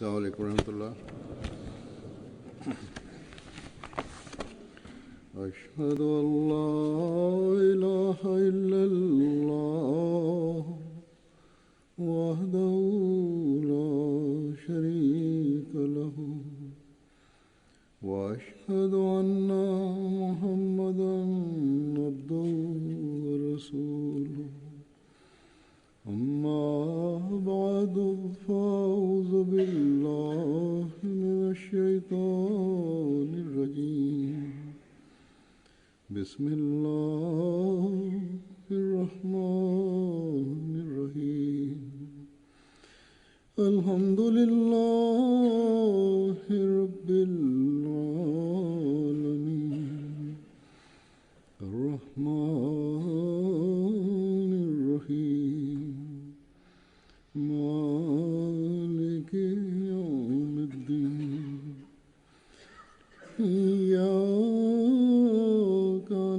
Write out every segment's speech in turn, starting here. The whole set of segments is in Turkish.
Esselamu Aleyküm ve Rahmetullah. Eşhedü en la ilahe illallah vahdehu la şerike lehu ve eşhedü enne Muhammeden abduhu ve resuluhu. أما بعد فأعوذ بالله من الشيطان الرجيم بسم الله الرحمن الرحيم الحمد لله رب العالمين الرحمن الرحيم مالك يوم الدين إياك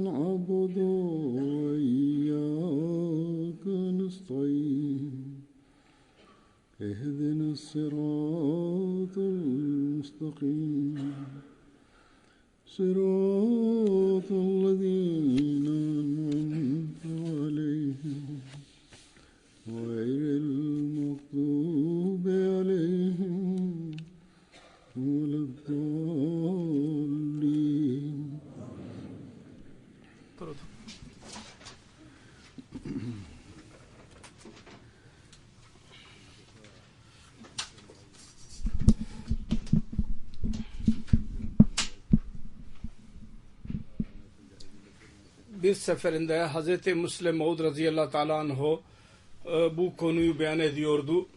نعبد وإياك نستعين اهدنا الصراط المستقيم صراط الذين أنعمت عليهم غير المغضوب عليهم ولا الضالين. Bir seferinde Hazreti Müslim Maud radıyallahu teala anhu bu konuyu beyan ediyordu.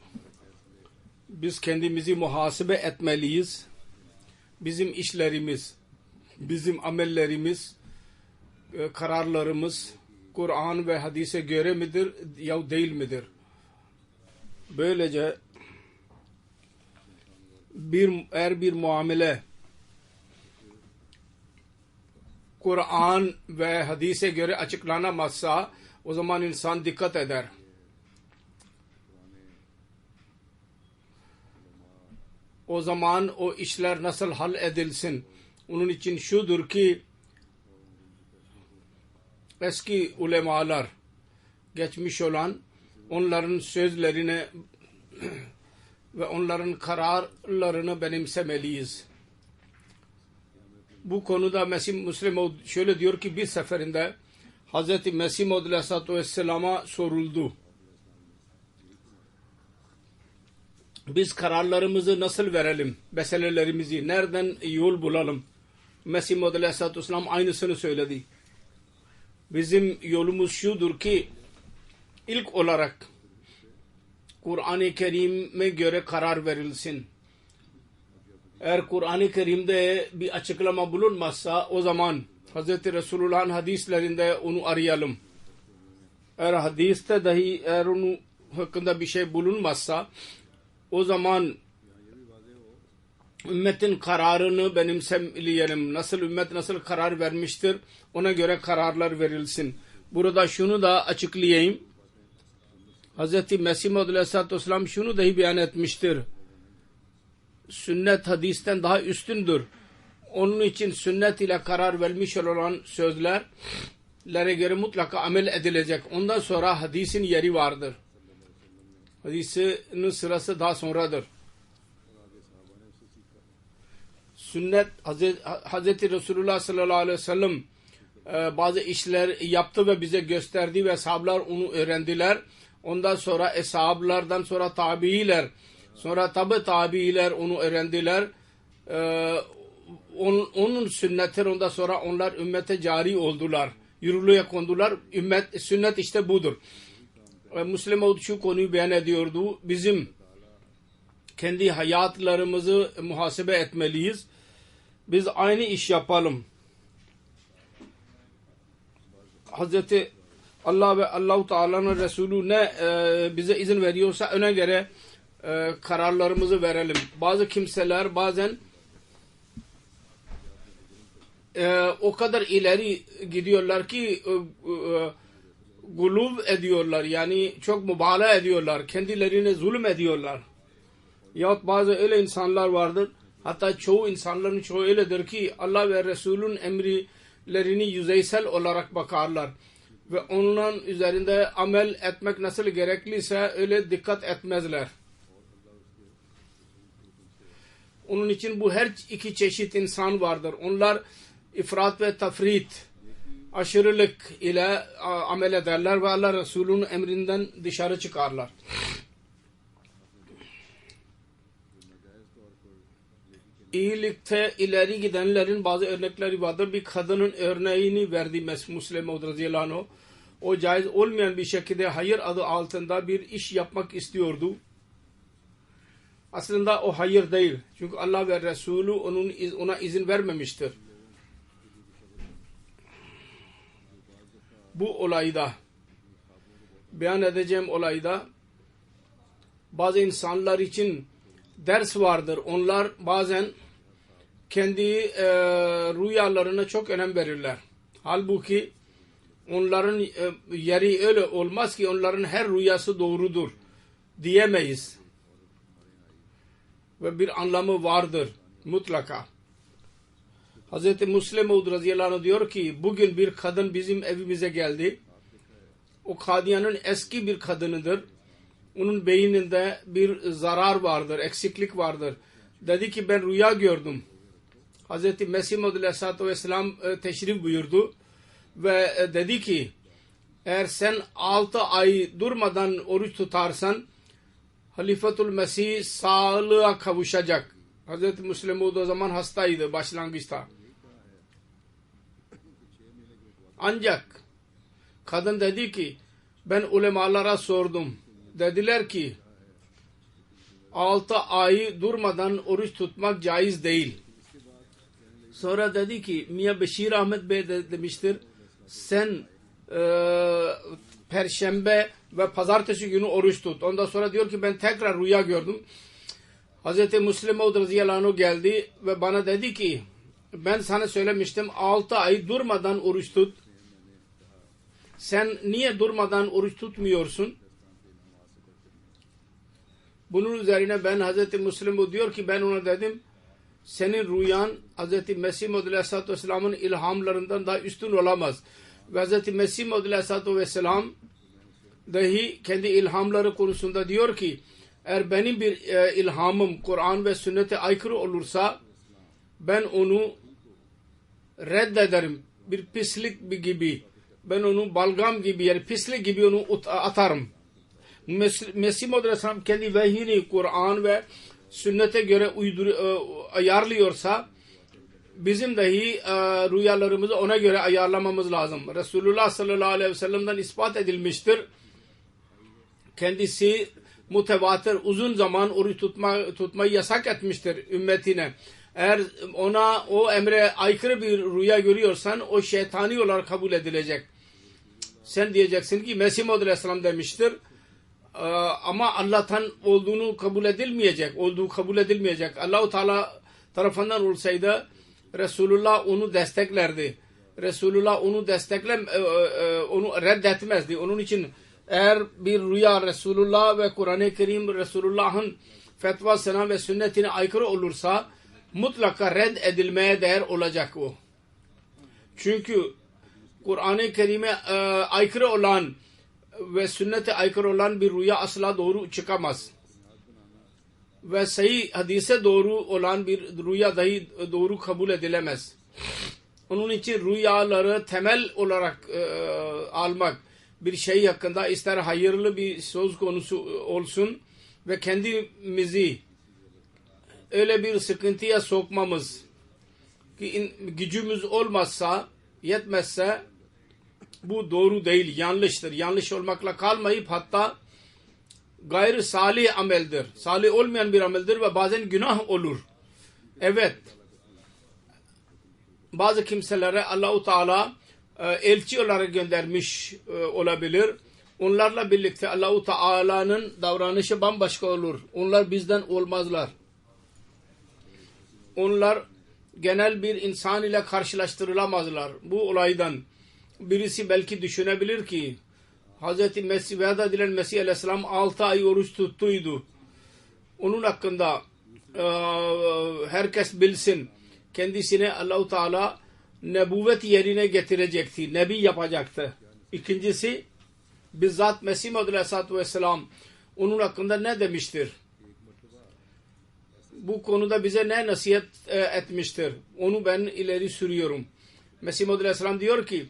Biz kendimizi muhasebe etmeliyiz. Bizim işlerimiz, bizim amellerimiz, kararlarımız Kur'an ve hadise göre midir ya değil midir? Böylece eğer bir muamele Kur'an ve hadise göre açıklanamazsa o zaman insan dikkat eder. O zaman o işler nasıl hal edilsin? Onun için şudur ki eski ulemalar geçmiş olan onların sözlerini ve onların kararlarını benimsemeliyiz. Bu konuda Mesih Müslim şöyle diyor ki bir seferinde Hz. Mesih Maud Aleyhisselatü Vesselam'a soruldu. Biz kararlarımızı nasıl verelim? Meselelerimizi nereden yol bulalım? Mesih Maud Aleyhisselatü Vesselam aynısını söyledi. Bizim yolumuz şudur ki ilk olarak Kur'an-ı Kerim'e göre karar verilsin. Eğer Kur'an-ı Kerim'de bir açıklama bulunmazsa o zaman Hz. Resulullah'ın hadislerinde onu arayalım. Eğer hadiste dahi eğer onun hakkında bir şey bulunmazsa o zaman ümmetin kararını benimsemeyelim. Nasıl ümmet nasıl karar vermiştir ona göre kararlar verilsin. Burada şunu da açıklayayım. Hz. Mesih Maud Aleyhisselatü Vesselam şunu dahi beyan etmiştir. Sünnet hadisten daha üstündür. Onun için sünnet ile karar vermiş olan sözlerlere göre mutlaka amel edilecek. Ondan sonra hadisin yeri vardır. Hadisinin sırası daha sonradır. Sünnet Hazreti Resulullah sallallahu aleyhi ve sellem bazı işler yaptı ve bize gösterdi ve sahabeler onu öğrendiler. Ondan sonra sahabelerden sonra tabiiler, sonra tabiiler onu öğrendiler. Onun sünnetleri ondan sonra onlar ümmete cari oldular. Yürürlüğe kondular. Sünnet işte budur. Müslim Maud şu konuyu beyan ediyordu. Bizim kendi hayatlarımızı muhasebe etmeliyiz. Biz aynı iş yapalım. Hazreti Allah ve Allah-u Teala'nın Resulü ne bize izin veriyorsa ona göre kararlarımızı verelim. Bazı kimseler bazen o kadar ileri gidiyorlar ki guluv ediyorlar. Yani çok mübalağa ediyorlar. Kendilerine zulüm ediyorlar. Yahut bazı öyle insanlar vardır. Hatta insanların çoğu öyledir ki Allah ve Resul'ün emirlerini yüzeysel olarak bakarlar. Ve onların üzerinde amel etmek nasıl gerekliyse öyle dikkat etmezler. Onun için bu her iki çeşit insan vardır. Onlar ifrat ve tafrit, aşırılık ile amel ederler ve Allah Resulü'nün emrinden dışarı çıkarlar. İyilikte ileri gidenlerin bazı örnekleri vardır. Bir kadının örneğini verdi Müslim Maud radıyallahu anh. O caiz olmayan bir şekilde hayır adı altında bir iş yapmak istiyordu. Aslında o hayır değil. Çünkü Allah ve Resulü ona izin vermemiştir. Bu olayda, beyan edeceğim olayda bazı insanlar için ders vardır. Onlar bazen kendi rüyalarına çok önem verirler. Halbuki onların yeri öyle olmaz ki onların her rüyası doğrudur diyemeyiz. Ve bir anlamı vardır mutlaka. Hz. Müslim Maud radıyallahu anh diyor ki bugün bir kadın bizim evimize geldi. O Kadiyan'ın eski bir kadınıdır. Onun beyninde bir zarar vardır, eksiklik vardır. Dedi ki ben rüya gördüm. Hz. Mesih Maud aleyhissalatü vesselam teşrif buyurdu. Ve dedi ki eğer sen 6 ay durmadan oruç tutarsan Halifatul Mesih sağlığa kavuşacak. Hz. Müslim Maud o zaman hastaydı başlangıçta. Ancak kadın dedi ki ben ulemalara sordum. Dediler ki 6 ay durmadan oruç tutmak caiz değil. Sonra dedi ki Miya Beşir Ahmet Bey demiştir sen Perşembe ve Pazartesi günü oruç tut. Ondan sonra diyor ki ben tekrar rüya gördüm. Hz. Müslim Maud radıyallahu anh geldi ve bana dedi ki ben sana söylemiştim 6 ay durmadan oruç tut. Sen niye durmadan oruç tutmuyorsun? Bunun üzerine ben Hz. Müslim diyor ki ben ona dedim senin rüyan Hz. Mesih Maud aleyhissalatü vesselamın ilhamlarından daha üstün olamaz. Ve Hz. Mesih Maud aleyhissalatü vesselam dahi kendi ilhamları konusunda diyor ki eğer benim bir ilhamım Kur'an ve sünnete aykırı olursa ben onu reddederim. Bir pislik gibi. Ben onu balgam gibi yani pislik gibi onu atarım. Mesih Maud aleyhisselam kendi vahyini Kur'an ve sünnete göre ayarlıyorsa bizim dahi rüyalarımızı ona göre ayarlamamız lazım. Resulullah sallallahu aleyhi ve sellem'den ispat edilmiştir. Kendisi mutevatir uzun zaman oruç tutmayı yasak etmiştir ümmetine. Eğer ona o emre aykırı bir rüya görüyorsan o şeytani olarak kabul edilecek. Sen diyeceksin ki Mesih Maud aleyhisselam demiştir. Ama Allah'tan olduğu kabul edilmeyecek. Allah-u Teala tarafından olsaydı Resulullah onu desteklerdi. Resulullah onu reddetmezdi. Onun için eğer bir rüya Resulullah ve Kur'an-ı Kerim Resulullah'ın fetvasına ve sünnetine aykırı olursa mutlaka reddedilmeye değer olacak o. Çünkü Kur'an-ı Kerim'e aykırı olan ve sünnete aykırı olan bir rüya asla doğru çıkamaz. Ve sahih hadise doğru olan bir rüya dahi doğru kabul edilemez. Onun için rüyaları temel olarak almak bir şey hakkında ister hayırlı bir söz konusu olsun ve kendimizi öyle bir sıkıntıya sokmamız ki gücümüz olmazsa yetmezse bu doğru değil, yanlıştır. Yanlış olmakla kalmayıp hatta gayri salih ameldir. Salih olmayan bir ameldir ve bazen günah olur. Evet. Bazı kimselere Allah-u Teala elçi olarak göndermiş olabilir. Onlarla birlikte Allah-u Teala'nın davranışı bambaşka olur. Onlar bizden olmazlar. Onlar genel bir insan ile karşılaştırılamazlar. Bu olaydan birisi belki düşünebilir ki Hz. Mesih veya edilen Mesih aleyhisselam 6 ay oruç tuttuydu. onun hakkında herkes bilsin. Kendisine Allah-u Teala nebüvvet yerine getirecekti. Nebi yapacaktı. İkincisi bizzat Mesih Maud Aleyhisselatü Vesselam onun hakkında ne demiştir? Bu konuda bize ne nasihat etmiştir? Onu ben ileri sürüyorum. Mesih Maud Aleyhisselam diyor ki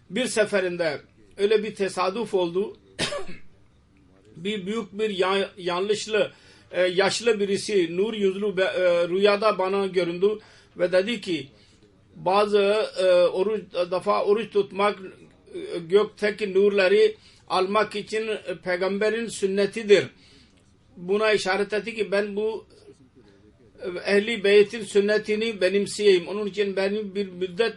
bir seferinde öyle bir tesadüf oldu. Bir büyük bir yanlışlı yaşlı birisi nur yüzlü rüyada bana göründü ve dedi ki bazı oruç tutmak gökteki nurları almak için peygamberin sünnetidir. Buna işaret etti ki ben bu ehli beytin sünnetini benimseyeyim. Onun için benim bir müddet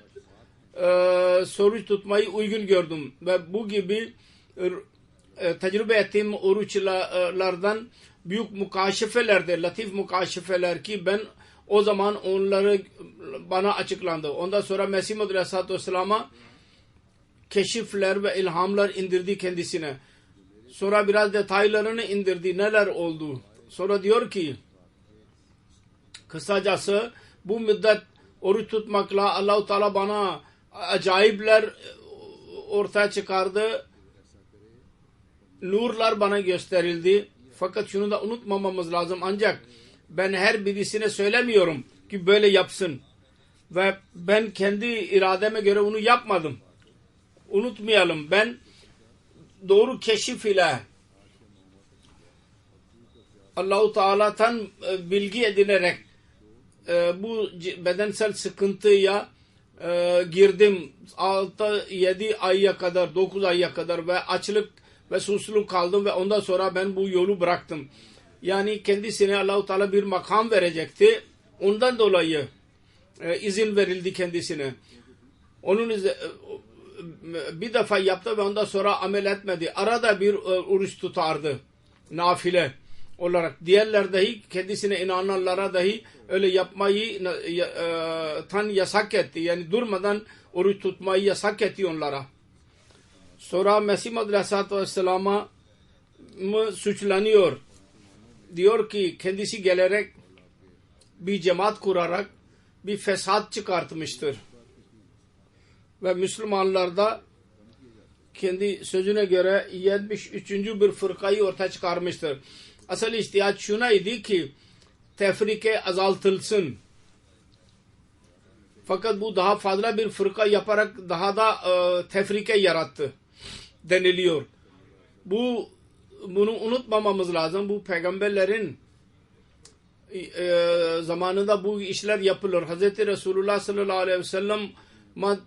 oruç tutmayı uygun gördüm ve bu gibi tecrübe ettiğim oruçlardan büyük mukaşefelerdir, latif mukaşefeler ki ben o zaman onları bana açıklandı. Ondan sonra Mesih Maud Aleyhisselatü Vesselam'a keşifler ve ilhamlar indirdi kendisine. Sonra biraz detaylarını indirdi. Neler oldu? Sonra diyor ki kısacası bu müddet oruç tutmakla Allah-u Teala bana acayipler ortaya çıkardı. Nurlar bana gösterildi. Fakat şunu da unutmamamız lazım. Ancak ben her birisine söylemiyorum ki böyle yapsın. Ve ben kendi irademe göre onu yapmadım. Unutmayalım. Ben doğru keşif ile Allah-u Teala'dan bilgi edinerek bu bedensel sıkıntıya girdim. 6-7 aya kadar, 9 aya kadar ve açlık ve susuzluk kaldım ve ondan sonra ben bu yolu bıraktım. Yani kendisine Allah-u Teala bir makam verecekti. Ondan dolayı izin verildi kendisine. Onun bir defa yaptı ve ondan sonra amel etmedi. Arada bir oruç tutardı. Nafile olarak. Diğerler dahi kendisine inananlara dahi öyle yapmayı tan yasak etti. Yani durmadan oruç tutmayı yasak etti onlara. Sonra Mesih Maud Aleyhisselatü Vesselam'a suçlanıyor. Diyor ki kendisi gelerek bir cemaat kurarak bir fesat çıkartmıştır. Ve Müslümanlarda kendi sözüne göre 73. bir fırkayı ortaya çıkarmıştır. Asıl ihtiyaç şunaydı ki tefrike azaltılsın. Fakat bu daha fazla bir fırka yaparak daha da tefrike yarattı deniliyor. Bunu unutmamamız lazım. Bu peygamberlerin zamanında bu işler yapılır. Hz. Resulullah sallallahu aleyhi ve sellem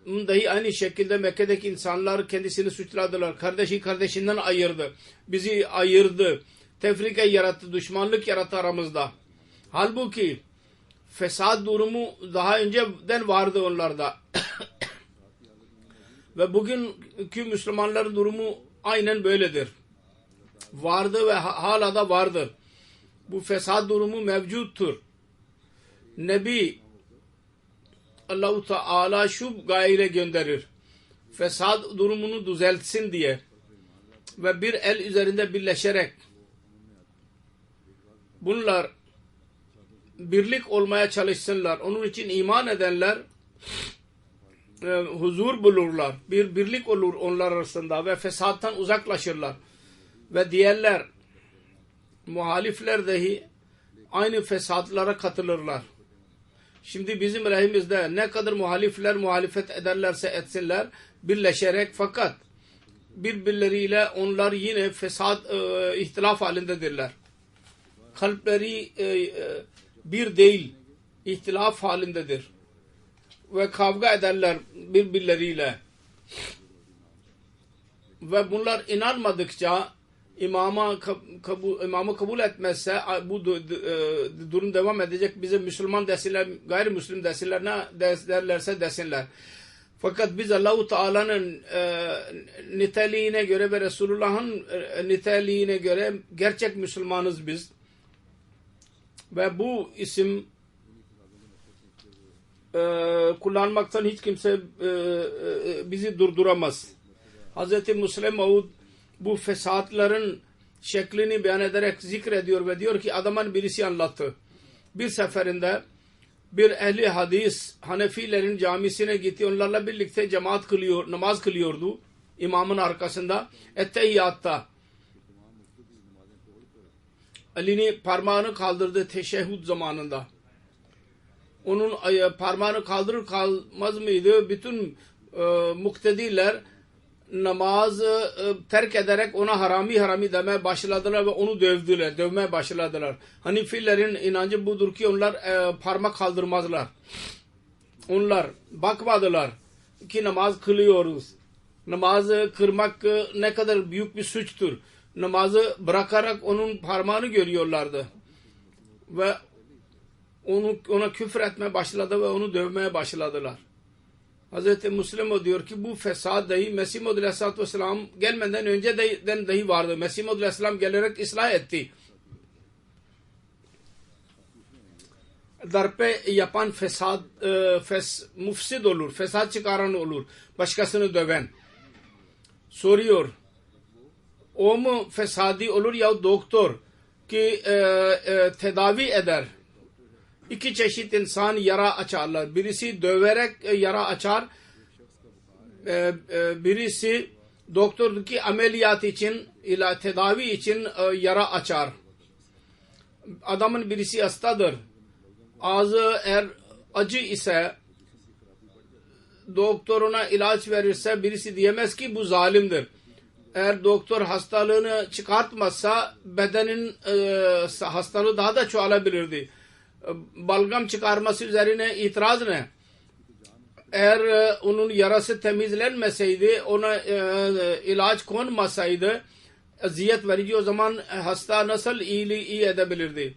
dahi aynı şekilde Mekke'deki insanlar kendisini suçladılar. Kardeşi kardeşinden ayırdı. Bizi ayırdı. Tefrike yarattı. Düşmanlık yarattı aramızda. Halbuki fesat durumu daha önceden vardı onlarda. Ve bugünkü Müslümanların durumu aynen böyledir. Vardı ve hala da vardır. Bu fesat durumu mevcuttur. Nebi Allah-u Teala şu gayeyle gönderir. Fesat durumunu düzeltsin diye. Ve bir el üzerinde birleşerek bunlar birlik olmaya çalışsınlar. Onun için iman edenler huzur bulurlar. Bir birlik olur onlar arasında ve fesattan uzaklaşırlar. Ve diğerler muhalifler dahi aynı fesatlara katılırlar. Şimdi bizim lehimizde ne kadar muhalifler muhalefet ederlerse etsinler birleşerek fakat birbirleriyle onlar yine fesat ihtilaf halindedirler. Kalpleri bir değil ihtilaf halindedir. Ve kavga ederler birbirleriyle. Ve bunlar inanmadıkça imamı kabul etmezse bu durum devam edecek. Bize Müslüman desinler, gayrimüslim desinler, ne derlerse desinler. Fakat biz Allah-u Teala'nın niteliğine göre ve Resulullah'ın niteliğine göre gerçek Müslümanız biz. Ve bu isim kullanmaktan hiç kimse bizi durduramaz. Hz. Müslim Maud bu fesatların şeklini beyan ederek zikrediyor ve diyor ki adamın birisi anlattı. Bir seferinde bir ehli hadis Hanefilerin camisine gitti. Onlarla birlikte namaz kılıyordu. İmamın arkasında. Ettehiyyatta. Elini parmağını kaldırdı teşehhüd zamanında. Onun parmağını kaldırır kalmaz mıydı? Bütün muktediler namazı terk ederek ona harami demeye başladılar ve onu dövmeye başladılar. Hanefilerin inancı budur ki onlar parmak kaldırmazlar. Onlar bakmadılar ki namaz kılıyoruz. Namazı kırmak ne kadar büyük bir suçtur. Namazı bırakarak onun parmağını görüyorlardı. Ve ona küfür etmeye başladı ve onu dövmeye başladılar. Hz. Müslim diyor ki bu fesat dahi Mesih Maud Aleyhisselatü Vesselam gelmeden önce dahi vardı. Mesih Maud Aleyhisselam gelerek ıslah etti. Darbe yapan mufsid olur, fesat çıkaran olur, başkasını döven. Soruyor, o mu fesadi olur ya doktor ki tedavi eder? İki çeşit insan yara açarlar. Birisi döverek yara açar. Birisi doktordur ki ameliyat için, tedavi için yara açar. Adamın birisi hastadır. Ağzı eğer acı ise doktor ona ilaç verirse birisi diyemez ki bu zalimdir. Eğer doktor hastalığını çıkartmazsa bedenin hastalığı daha da çoğalabilirdi. Balgam çıkarması üzerine itiraz ne? Eğer onun yarası temizlenmeseydi, ona ilaç konmasaydı, eziyet verici, o zaman hasta nasıl iyi edebilirdi?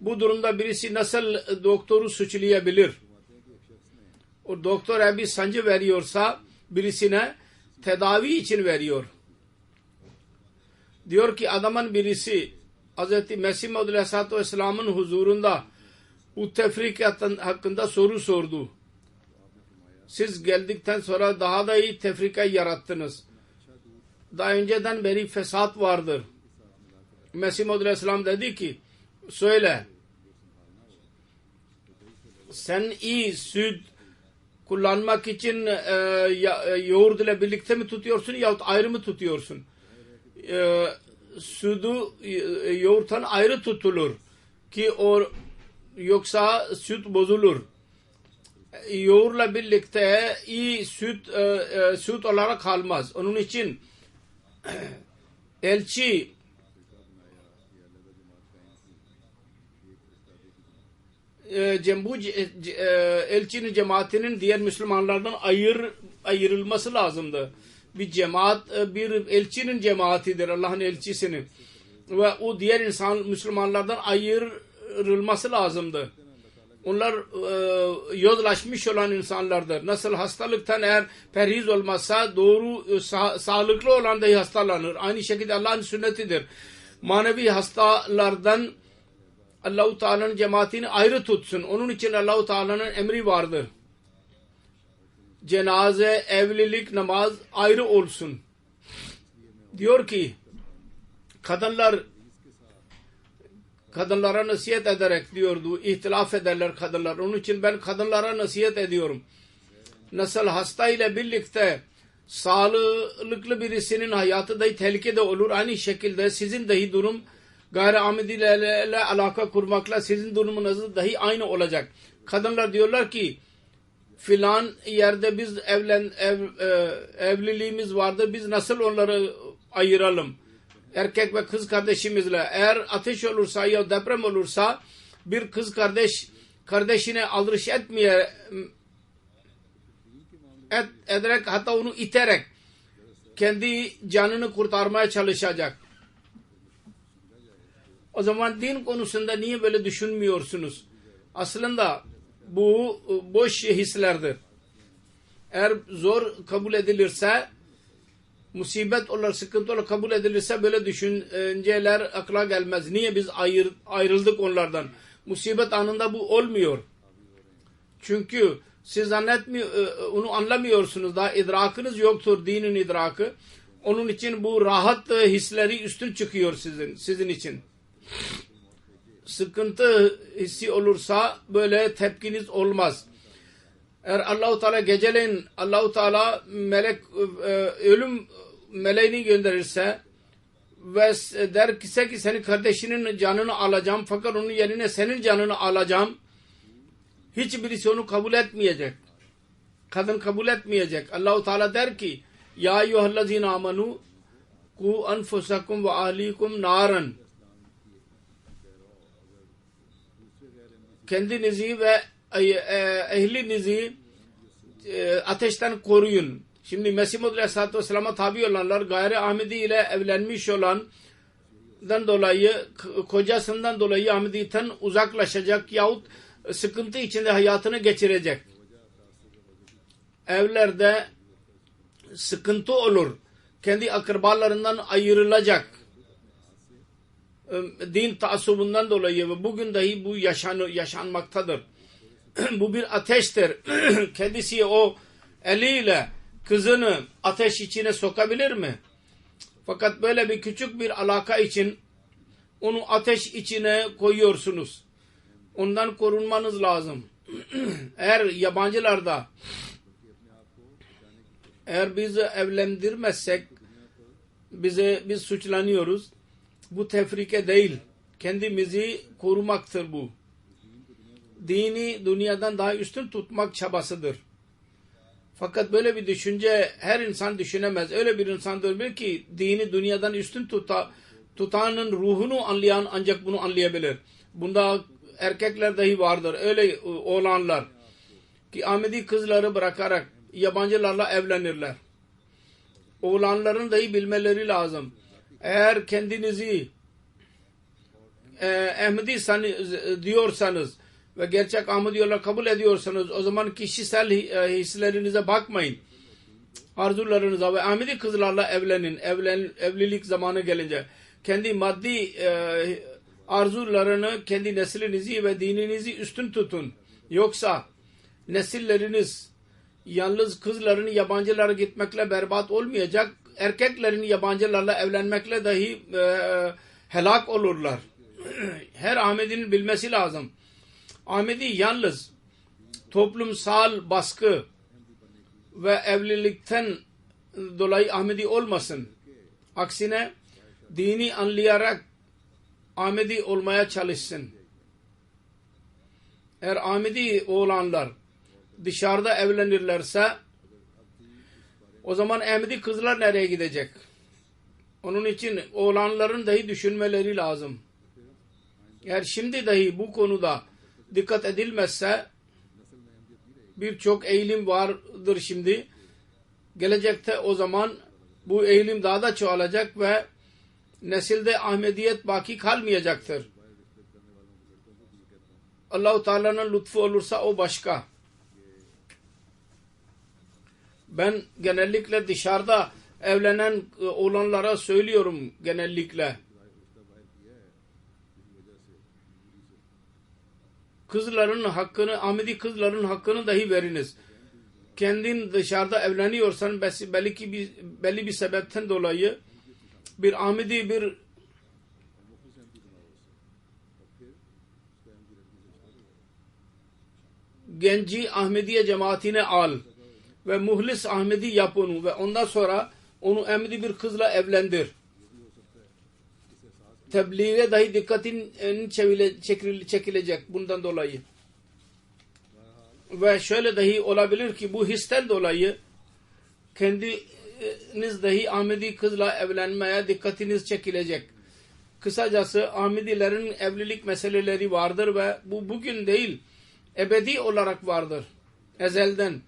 Bu durumda birisi nasıl doktoru suçlayabilir? O doktor bir sancı veriyorsa birisine tedavi için veriyor. Diyor ki adamın birisi Hz. Mesih Maud Aleyhisselatü Vesselam'ın huzurunda bu tefrikat hakkında soru sordu. Siz geldikten sonra daha da iyi tefrikayı yarattınız. Daha önceden beri fesat vardır. Mesih Maud Aleyhisselam dedi ki söyle, sen iyi süt kullanmak için yoğurt ile birlikte mi tutuyorsun yahut ayrı mı tutuyorsun? Sütü yoğurttan ayrı tutulur ki yoksa süt bozulur. Yoğurtla birlikte iyi süt olarak kalmaz. Onun için elçi elçinin cemaatinin diğer Müslümanlardan ayrılması lazımdı. Bir cemaat bir elçinin cemaatidir, Allah'ın elçisinin. Ve o diğer Müslümanlardan ayrılması lazımdı. Onlar yozlaşmış olan insanlardır. Nasıl hastalıktan eğer perhiz olmazsa doğru sağlıklı olan dahi hastalanır. Aynı şekilde Allah'ın sünnetidir. Manevi hastalardan Allah-u Teala'nın cemaatini ayrı tutsun. Onun için Allah-u Teala'nın emri vardır. Cenaze, evlilik, namaz ayrı olsun. Diyor ki kadınlara nasihat ederek diyordu, ihtilaf ederler kadınlar. Onun için ben kadınlara nasihat ediyorum. Nasıl hasta ile birlikte sağlıklı birisinin hayatı dahi tehlikede olur. Aynı şekilde sizin dahi durum gayri amidilerle alaka kurmakla sizin durumunuz dahi aynı olacak. Kadınlar diyorlar ki filan yerde biz evliliğimiz vardı. Biz nasıl onları ayıralım? Erkek ve kız kardeşimizle. Eğer ateş olursa ya deprem olursa bir kız kardeşine aldırış ederek hatta onu iterek kendi canını kurtarmaya çalışacak. O zaman din konusunda niye böyle düşünmüyorsunuz? Aslında bu boş hislerdir. Eğer zor kabul edilirse, musibet olur, sıkıntı olur kabul edilirse böyle düşünceler akla gelmez. Niye biz ayrıldık onlardan? Musibet anında bu olmuyor. Çünkü siz onu anlamıyorsunuz. Daha idrakınız yoktur, dinin idrakı. Onun için bu rahat hisleri üstün çıkıyor sizin için. Sıkıntı hissi olursa böyle tepkiniz olmaz. Eğer Allah-u Teala geceleyin Allah-u Teala ölüm meleğini gönderirse ve der ki senin kardeşinin canını alacağım fakat onun yerine senin canını alacağım. Hiçbirisi onu kabul etmeyecek. Kadın kabul etmeyecek. Allah-u Teala der ki ya eyyühellezine amenu ku enfusakum ve ahlikum naran. Kendinizi ve ehlinizi ateşten koruyun. Şimdi Mesih Muhammed Aleyhisselatü Vesselam'a tabi olanlar gayri Ahmedi ile evlenmiş olandan dolayı kocasından dolayı Ahmedi'den uzaklaşacak yahut sıkıntı içinde hayatını geçirecek. Evlerde sıkıntı olur. Kendi akrabalarından ayrılacak. Din taassubundan dolayı ve bugün dahi bu yaşanmaktadır. Bu bir ateştir. Kendisi o eliyle kızını ateş içine sokabilir mi? Fakat böyle bir küçük bir alaka için onu ateş içine koyuyorsunuz. Ondan korunmanız lazım. Eğer yabancılarda eğer bizi evlendirmezsek biz suçlanıyoruz. Bu tefrike değil. Kendimizi korumaktır bu. Dini dünyadan daha üstün tutmak çabasıdır. Fakat böyle bir düşünce her insan düşünemez. Öyle bir insandır ki dini dünyadan üstün tutanın ruhunu anlayan ancak bunu anlayabilir. Bunda erkekler dahi vardır. Öyle olanlar ki Ahmedi kızları bırakarak yabancılarla evlenirler. Oğlanların dahi bilmeleri lazım. Eğer kendinizi Ahmedi diyorsanız ve gerçek Ahmediyorlar kabul ediyorsanız o zaman kişisel hislerinize bakmayın. Arzularınıza ve Ahmedi kızlarla evlenin. Evlilik zamanı gelince kendi maddi arzularını, kendi neslinizi ve dininizi üstün tutun. Yoksa nesilleriniz yalnız kızların yabancılara gitmekle berbat olmayacak. Erkeklerin yabancılarla evlenmekle dahi helak olurlar. Her Ahmedi'nin bilmesi lazım. Ahmedi yalnız toplumsal baskı ve evlilikten dolayı Ahmedi olmasın. Aksine dini anlayarak Ahmedi olmaya çalışsın. Eğer Ahmedi oğlanlar dışarıda evlenirlerse o zaman Ahmedi kızlar nereye gidecek? Onun için oğlanların dahi düşünmeleri lazım. Eğer şimdi dahi bu konuda dikkat edilmezse birçok eğilim vardır şimdi. Gelecekte o zaman bu eğilim daha da çoğalacak ve nesilde Ahmediyet baki kalmayacaktır. Allah-u Teala'nın lütfu olursa o başka. Ben genellikle dışarıda evlenen olanlara söylüyorum genellikle. Kızların hakkını, Ahmedi kızların hakkını dahi veriniz. Kendin dışarıda evleniyorsan belli bir sebepten dolayı bir Ahmedi bir genci Ahmediye cemaatine al ve muhlis Ahmedi yap onu ve ondan sonra onu Ahmedi bir kızla evlendir. Tebliğe dahi dikkatin çekilecek bundan dolayı. Ve şöyle dahi olabilir ki bu histen dolayı kendiniz dahi Ahmedi kızla evlenmeye dikkatiniz çekilecek. Kısacası Ahmedilerin evlilik meseleleri vardır ve bu bugün değil ebedi olarak vardır. Ezelden.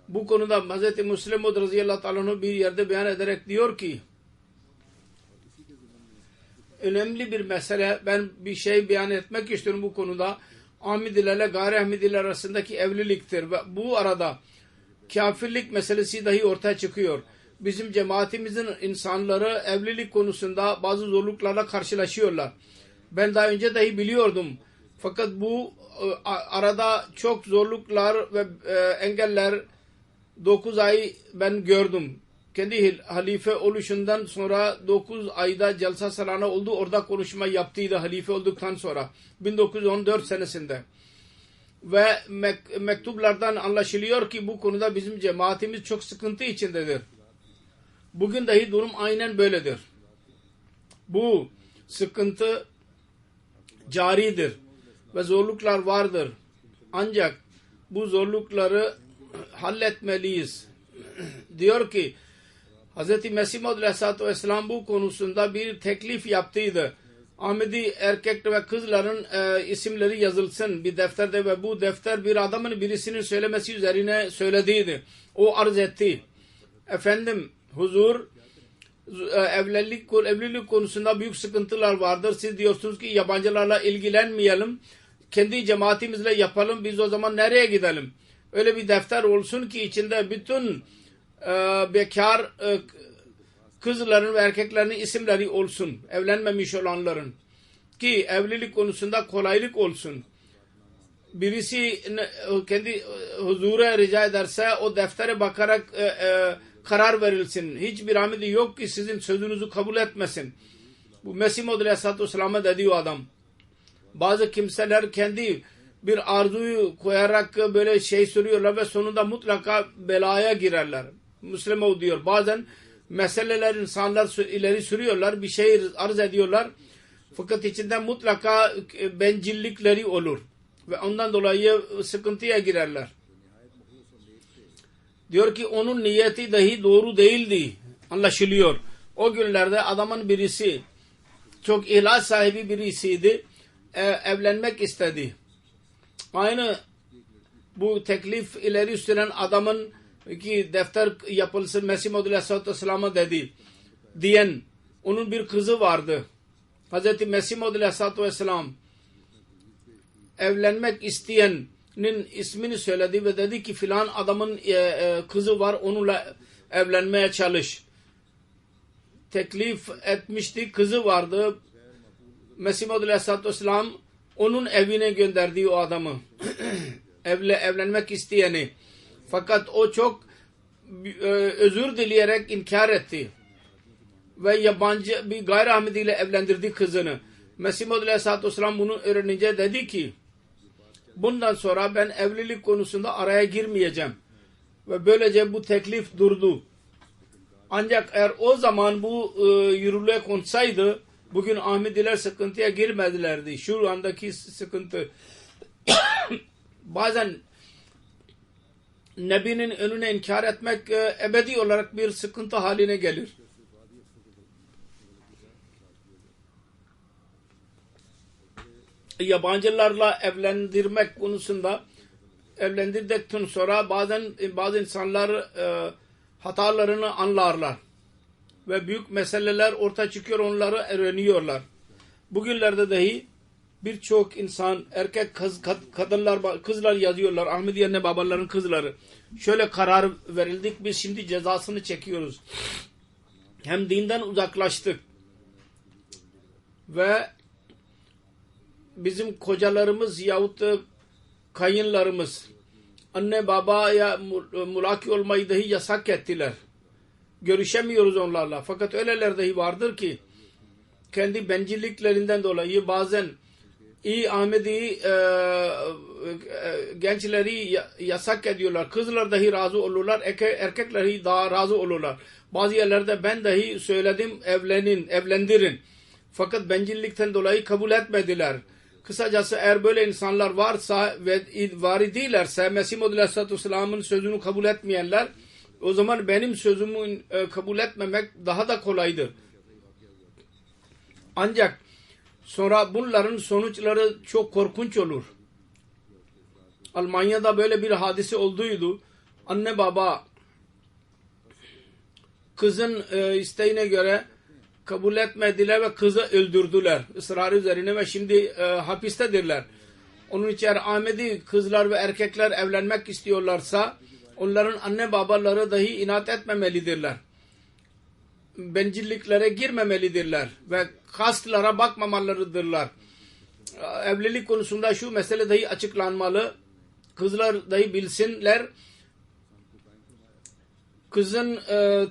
Bu konuda Hz. Müslim radıyallahu anh bir yerde beyan ederek diyor ki önemli bir mesele, ben bir şey beyan etmek istiyorum bu konuda. Ahmedilerle gayri Ahmediler arasındaki evliliktir ve bu arada kafirlik meselesi dahi ortaya çıkıyor. Bizim cemaatimizin insanları evlilik konusunda bazı zorluklarla karşılaşıyorlar. Ben daha önce dahi biliyordum. Fakat bu arada çok zorluklar ve engeller 9 ay ben gördüm. kendi halife oluşundan sonra 9 ayda Celsa Salana oldu. Orada konuşma yaptıydı halife olduktan sonra 1914 senesinde. Ve mektuplardan anlaşılıyor ki bu konuda bizim cemaatimiz çok sıkıntı içindedir. Bugün dahi durum aynen böyledir. Bu sıkıntı caridir ve zorluklar vardır. Ancak bu zorlukları halletmeliyiz. Diyor ki Hz. Mesih Maud Aleyhisselatü Vesselam bu konusunda bir teklif yaptıydı. Ahmedi erkek ve kızların isimleri yazılsın bir defterde ve bu defter bir adamın birisinin söylemesi üzerine söylediydi. O arz etti. Efendim huzur evlilik konusunda büyük sıkıntılar vardır. Siz diyorsunuz ki yabancılarla ilgilenmeyelim. Kendi cemaatimizle yapalım. Biz o zaman nereye gidelim? Öyle bir defter olsun ki içinde bütün bekar kızların ve erkeklerin isimleri olsun. Evlenmemiş olanların. Ki evlilik konusunda kolaylık olsun. Birisi kendi huzura rica ederse o deftere bakarak karar verilsin. Hiçbir amidi yok ki sizin sözünüzü kabul etmesin. Bu Mesih Maud Aleyhisselatü Vesselam'a dedi o adam. Bazı kimseler kendi bir arzuyu koyarak böyle şey sürüyorlar ve sonunda mutlaka belaya girerler. Müslüman diyor. Bazen meseleler insanlar ileri sürüyorlar. Bir şey arz ediyorlar. Fakat içinden mutlaka bencillikleri olur. Ve ondan dolayı sıkıntıya girerler. Diyor ki onun niyeti dahi doğru değildi. Anlaşılıyor. O günlerde adamın birisi çok ihlas sahibi birisiydi. Evlenmek istedi. Aynı bu teklif ileri süren adamın ki defter yapılsın Mesih Maud Aleyhisselatü Vesselam'a dedi. Diyen onun bir kızı vardı. Hz. Mesih Maud Aleyhisselatü Vesselam evlenmek isteyenin ismini söyledi ve dedi ki filan adamın kızı var onunla evlenmeye çalış. Teklif etmişti kızı vardı. Mesih Maud Aleyhisselatü Vesselam onun evine gönderdiği o adamı evlenmek isteyeni. Fakat o çok özür dileyerek inkar etti. Ve yabancı bir gayri-Ahmediyle evlendirdi kızını. Mesih Maud Aleyhisselatü Vesselam bunu öğrenince dedi ki bundan sonra ben evlilik konusunda araya girmeyeceğim. Ve böylece bu teklif durdu. Ancak eğer o zaman bu yürürlüğe konsaydı bugün Ahmediler sıkıntıya girmedilerdi. Şu andaki sıkıntı bazen Nebi'nin önüne inkar etmek ebedi olarak bir sıkıntı haline gelir. Yabancılarla evlendirmek konusunda evlendirdikten sonra bazı insanlar hatalarını anlarlar. Ve büyük meseleler ortaya çıkıyor onları öğreniyorlar. Bugünlerde dahi birçok insan erkek kadınlar kızlar yazıyorlar. Ahmedi anne babaların kızları. Şöyle karar verildik biz şimdi cezasını çekiyoruz. Hem dinden uzaklaştık. Ve bizim kocalarımız yahut kayınlarımız anne babaya mulaki olmayı dahi yasak ettiler. Görüşemiyoruz onlarla. Fakat öyleler dahi vardır ki kendi bencilliklerinden dolayı bazen iyi Ahmedi gençleri yasak ediyorlar. Kızlar dahi razı olurlar. Erkekler dahi daha razı olurlar. Bazı yerlerde ben dahi söyledim evlendirin. Fakat bencillikten dolayı kabul etmediler. Kısacası eğer böyle insanlar varsa ve var idilerse Mesih Maud Aleyhisselatü Vesselam'ın sözünü kabul etmeyenler o zaman benim sözümü kabul etmemek daha da kolaydır. Ancak sonra bunların sonuçları çok korkunç olur. Almanya'da böyle bir hadise olduydu. Anne baba kızın isteğine göre kabul etmediler ve kızı öldürdüler. Israr üzerine ve şimdi hapistedirler. Onun için Ahmedi kızlar ve erkekler evlenmek istiyorlarsa onların anne babaları dahi inat etmemelidirler. Bencilliklere girmemelidirler ve kastlara bakmamalıdırlar. Evlilik konusunda şu mesele dahi açıklanmalı. Kızlar dahi bilsinler Kızın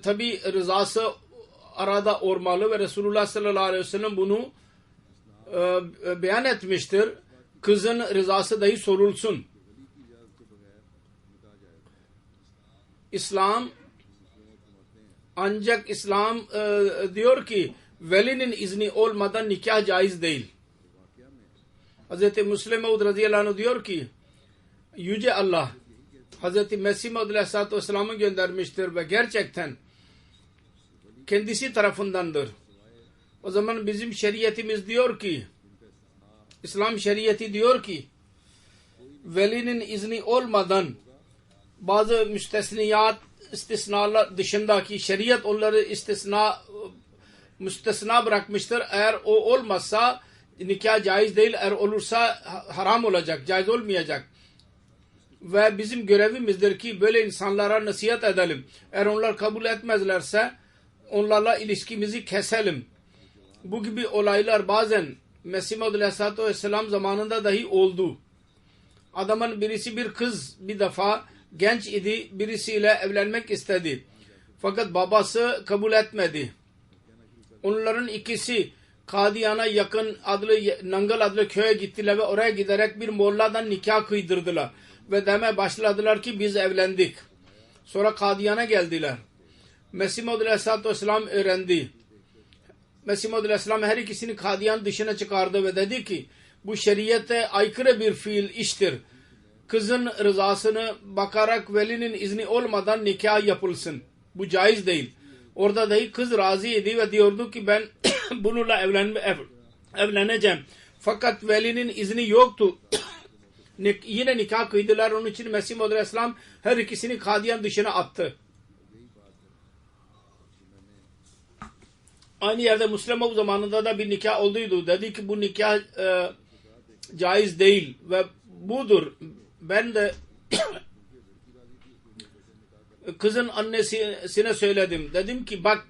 tabi rızası arada olmalı ve Resulullah sallallahu aleyhi ve sellem bunu beyan etmiştir. Kızın rızası dahi sorulsun. İslam ancak İslam diyor ki velinin izni olmadan nikah caiz değil. Hz. Müslim Maud radıyallahu anh diyor ki Yüce Allah Hz. Mesih Maud aleyhissalatü vesselam'ı göndermiştir ve gerçekten kendisi tarafındandır. O zaman bizim şeriatimiz diyor ki İslam şeriatı diyor ki velinin izni olmadan bazı müstesniyat istisnalar dışındaki şeriat onları müstesna bırakmıştır. Eğer o olmazsa nikah caiz değil. Eğer olursa haram olacak. Caiz olmayacak. Ve bizim görevimizdir ki böyle insanlara nasihat edelim. Eğer onlar kabul etmezlerse onlarla ilişkimizi keselim. Bu gibi olaylar bazen Mesih Maud aleyhissalatü vesselam zamanında dahi oldu. Adamın birisi bir kız bir defa genç idi, birisiyle evlenmek istedi. Fakat babası kabul etmedi. Onların ikisi Kadiyan'a yakın Nangal adlı köye gittiler ve oraya giderek bir molladan nikah kıydırdılar. Ve deme başladılar ki biz evlendik. Sonra Kadiyan'a geldiler. Mesih Maud aleyhissalatü vesselam öğrendi. Mesih Maud aleyhisselam her ikisini Kadiyan dışına çıkardı ve dedi ki bu şeriyete aykırı bir fiil iştir. Kızın rızasını bakarak velinin izni olmadan nikah yapılsın. Bu caiz değil. Orada dahi kız razıydı ve diyordu ki ben bununla evleneceğim. Fakat velinin izni yoktu. Yine nikah kıydılar. Onun için Mesih Maud aleyhisselam her ikisini Kadiyan dışına attı. Aynı yerde Müslim Maud zamanında da bir nikah olduydu. Dedi ki bu nikah caiz değil ve budur. Ben de kızın annesine söyledim. Dedim ki bak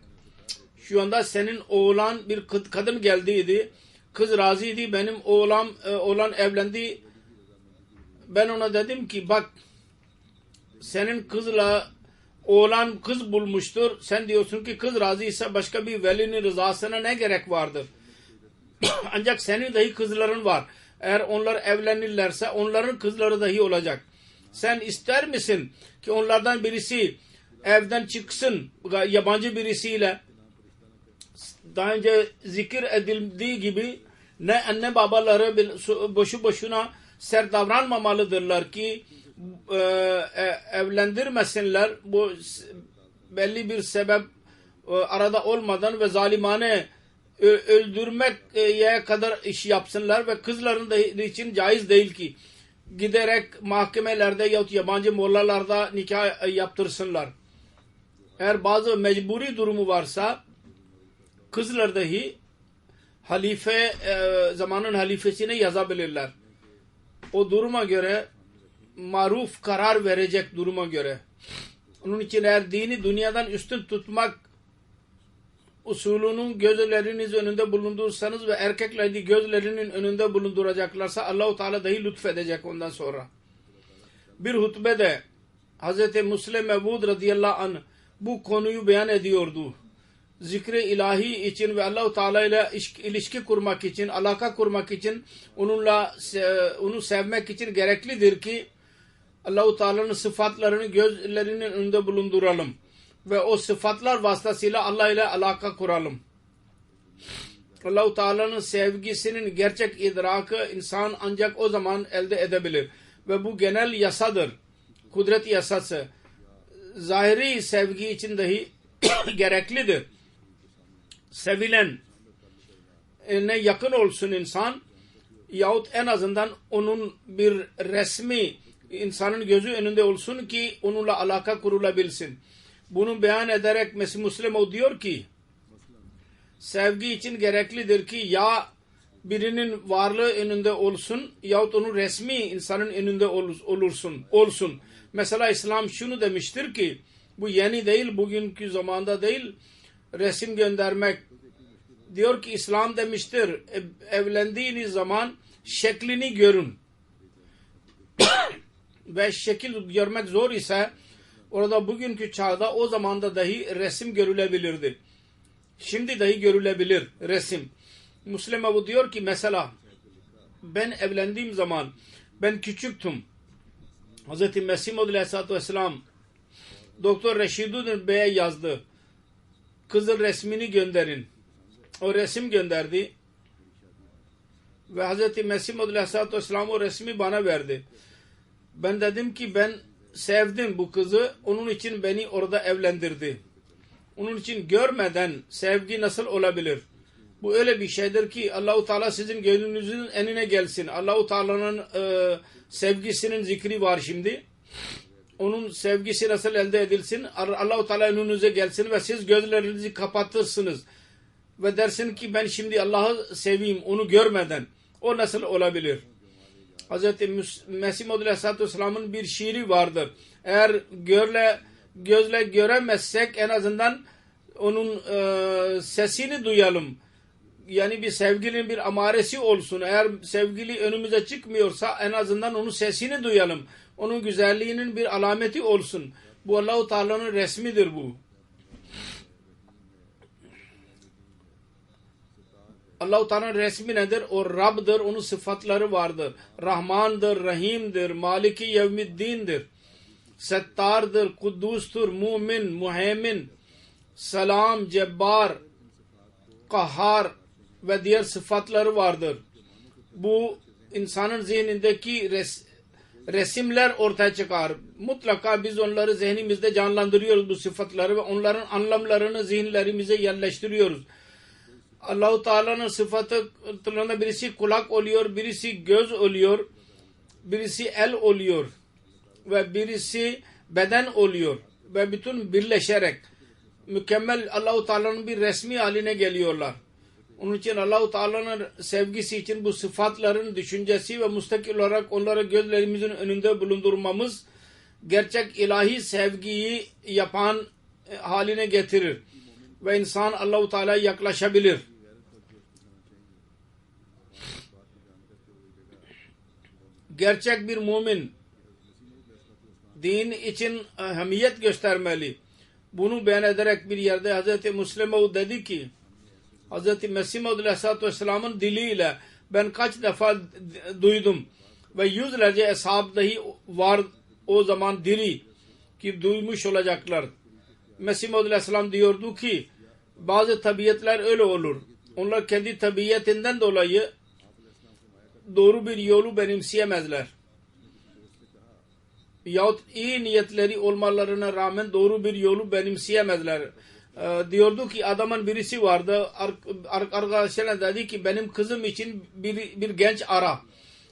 şu anda senin oğlan bir kadın geldiydi. Kız razıydı. Benim oğlan evlendi. Ben ona dedim ki bak senin kızla oğlan kız bulmuştur. Sen diyorsun ki kız razıysa başka bir velinin rızasına ne gerek vardır? Ancak senin dahi kızların var. Eğer onlar evlenirlerse onların kızları dahi olacak. Sen ister misin ki onlardan birisi evden çıksın yabancı birisiyle? Daha önce zikir edildiği gibi ne anne babaları boşu boşuna sert davranmamalıdırlar ki evlendirmesinler. Bu belli bir sebep arada olmadan ve zalimane öldürmeye kadar iş yapsınlar ve kızların da için caiz değil ki giderek mahkemelerde yahut yabancı mollalarda nikah yaptırsınlar. Eğer bazı mecburi durumu varsa kızlar dahi halife zamanın halifesine yazabilirler. O duruma göre maruf karar verecek duruma göre. Onun için eğer dini dünyadan üstün tutmak usulünün gözleriniz önünde bulundursanız ve erkekleri gözlerinin önünde bulunduracaklarsa Allah-u Teala dahi lütfedecek ondan sonra. Bir hutbede Hz. Müslim Maud radıyallahu anh bu konuyu beyan ediyordu. Zikri ilahi için ve Allah-u Teala ile ilişki kurmak için, alaka kurmak için onu sevmek için gereklidir ki Allah-u Teala'nın sıfatlarını gözlerinin önünde bulunduralım. Ve o sıfatlar vasıtasıyla Allah ile alaka kuralım. Allah-u Teala'nın sevgisinin gerçek idrakı insan ancak o zaman elde edebilir. Ve bu genel yasadır. Kudret yasası. Zahiri sevgi için dahi gereklidir. Sevilen ne yakın olsun insan yahut en azından onun bir resmi insanın gözü önünde olsun ki onunla alaka kurulabilsin. Bunu beyan ederek Mesih Müslim o diyor ki sevgi için gereklidir ki ya birinin varlığı önünde olsun yahut onun resmi insanın önünde olsun. Mesela İslam şunu demiştir ki bu yeni değil, bugünkü zamanda değil, resim göndermek. Diyor ki İslam demiştir evlendiğiniz zaman şeklini görün. Ve şekil görmek zor ise Orada bugünkü çağda o zamanda dahi resim görülebilirdi. Şimdi dahi görülebilir resim. Müslim Ebu diyor ki mesela ben evlendiğim zaman ben küçüktüm. Hz. Mesih Maud Aleyhisselatü Vesselam Doktor Reşiduddin Bey'e yazdı. Kızın resmini gönderin. O resim gönderdi. Ve Hz. Mesih Maud Aleyhisselatü Vesselam o resmi bana verdi. Ben dedim ki ben sevdim bu kızı. Onun için beni orada evlendirdi. Onun için görmeden sevgi nasıl olabilir? Bu öyle bir şeydir ki Allah-u Teala sizin gönlünüzün enine gelsin. Allah-u Teala'nın sevgisinin zikri var şimdi. Onun sevgisi nasıl elde edilsin? Allah-u Teala önünüze gelsin ve siz gözlerinizi kapatırsınız. Ve dersin ki ben şimdi Allah'ı seveyim onu görmeden. O nasıl olabilir? Hz. Mesih Maud Aleyhisselatü Vesselam'ın bir şiiri vardır. Eğer gözle göremezsek en azından onun sesini duyalım. Yani bir sevgilinin bir amaresi olsun. Eğer sevgili önümüze çıkmıyorsa en azından onun sesini duyalım. Onun güzelliğinin bir alameti olsun. Bu Allah-u Teala'nın resmidir bu. Allah-u Teala'nın resmi nedir? O Rab'dır. Onun sıfatları vardır. Rahmandır, Rahim'dir, Maliki Yevmiddin'dir. Settar'dır, Kuddus'tur, Mumin, Muheymin, Selam, Cebbar, Kahhar ve diğer sıfatları vardır. Bu insanın zihnindeki resimler ortaya çıkar. Mutlaka biz onları zihnimizde canlandırıyoruz bu sıfatları ve onların anlamlarını zihinlerimize yerleştiriyoruz. Allah-u Teala'nın sıfatlarında birisi kulak oluyor, birisi göz oluyor, birisi el oluyor ve birisi beden oluyor ve bütün birleşerek mükemmel Allah-u Teala'nın bir resmi haline geliyorlar. Onun için Allah-u Teala'nın sevgisi için bu sıfatların düşüncesi ve müstakil olarak onları gözlerimizin önünde bulundurmamız gerçek ilahi sevgiyi yapan haline getirir. Ve insan Allah-u Teala'ya yaklaşabilir. Gerçek bir mümin din için hamiyet göstermeli. Bunu beyan ederek bir yerde Hz. Müslim Maud dedi ki Hz. Mesih Maud Aleyhisselatü Vesselam'ın diliyle ben kaç defa duydum ve yüzlerce ashab dahi var o zaman diri ki duymuş olacaklar. Mesih Maud Aleyhisselam diyordu ki bazı tabiatlar öyle olur. Onlar kendi tabiatinden dolayı doğru bir yolu benimseyemezler. Yahut iyi niyetleri olmalarına rağmen doğru bir yolu benimseyemezler. Diyordu ki adamın birisi vardı. Arkadaşlarına dedi ki benim kızım için bir genç ara.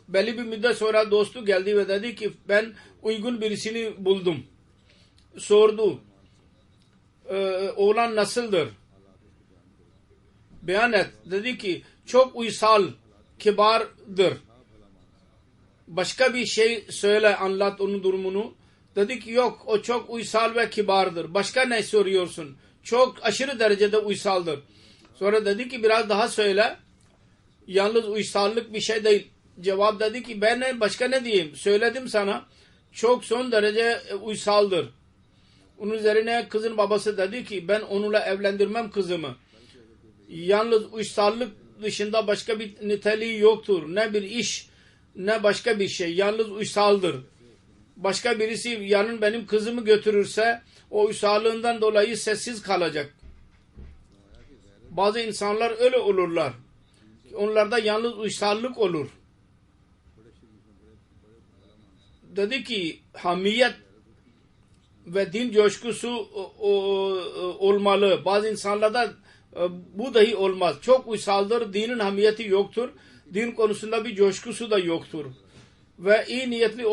Belli bir müddet sonra dostu geldi ve dedi ki ben uygun birisini buldum. Sordu. Oğlan nasıldır? Beyan et. Dedi ki çok uysal, kibardır. Başka bir şey söyle, anlat onun durumunu. Dedi ki yok, o çok uysal ve kibardır. Başka ne soruyorsun? Çok aşırı derecede uysaldır. Sonra dedi ki biraz daha söyle. Yalnız uysallık bir şey değil. Cevap dedi ki ben başka ne diyeyim? Söyledim sana. Çok son derece uysaldır. Onun üzerine kızın babası dedi ki ben onunla evlendirmem kızımı. Yalnız uysallık dışında başka bir niteliği yoktur. Ne bir iş ne başka bir şey. Yalnız uysaldır. Başka birisi yarın benim kızımı götürürse o uysallığından dolayı sessiz kalacak. Bazı insanlar öyle olurlar. Onlarda yalnız uysallık olur. Dedi ki hamiyet ve din coşkusu olmalı. Bazı insanlarda bu dahi olmaz. Çok uysaldır. Dinin hamiyeti yoktur. Din konusunda bir coşkusu da yoktur. Ve iyi niyetli